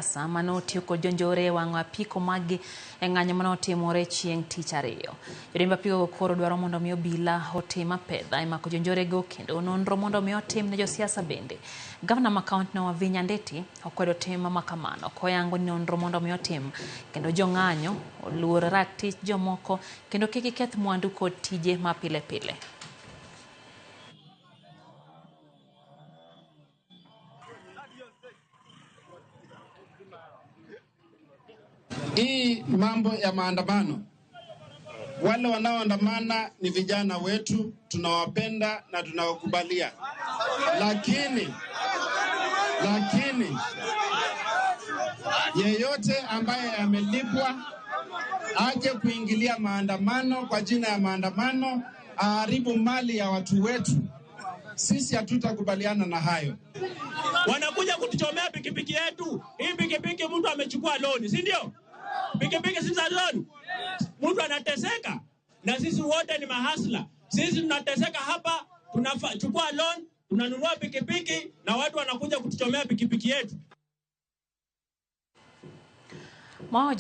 Asa manoti uko jonjore wang'o apiko magi ng'anyo manotimore chieng' tich ariyo. Jorimb apiko koro dwaro mondo mi obila otim apedha emako jonjore go kendo nonro mondo mi otim ne josiasa bende. Gavana ma kaunti no Wavinya Ndeti okwedo tim makamano koyango nonro mondo mi otim kendo jong'anyo oluor ratich jomoko kendo kik giketh mwandu kod tije ma pile pile. Hii mambo ya maandamano, wale wanaoandamana ni vijana wetu, tunawapenda na tunawakubalia, lakini yeyote ambaye amelipwa aje kuingilia maandamano kwa jina ya maandamano, aharibu mali ya watu wetu, sisi hatutakubaliana na hayo. Wanakuja kutuchomea pikipiki yetu. Hii pikipiki mtu amechukua loan, si ndio? Pikipiki si za loan. Mtu anateseka na sisi wote ni mahasla. Sisi tunateseka hapa, tunachukua loan, tunanunua pikipiki na watu wanakuja kutuchomea pikipiki yetu.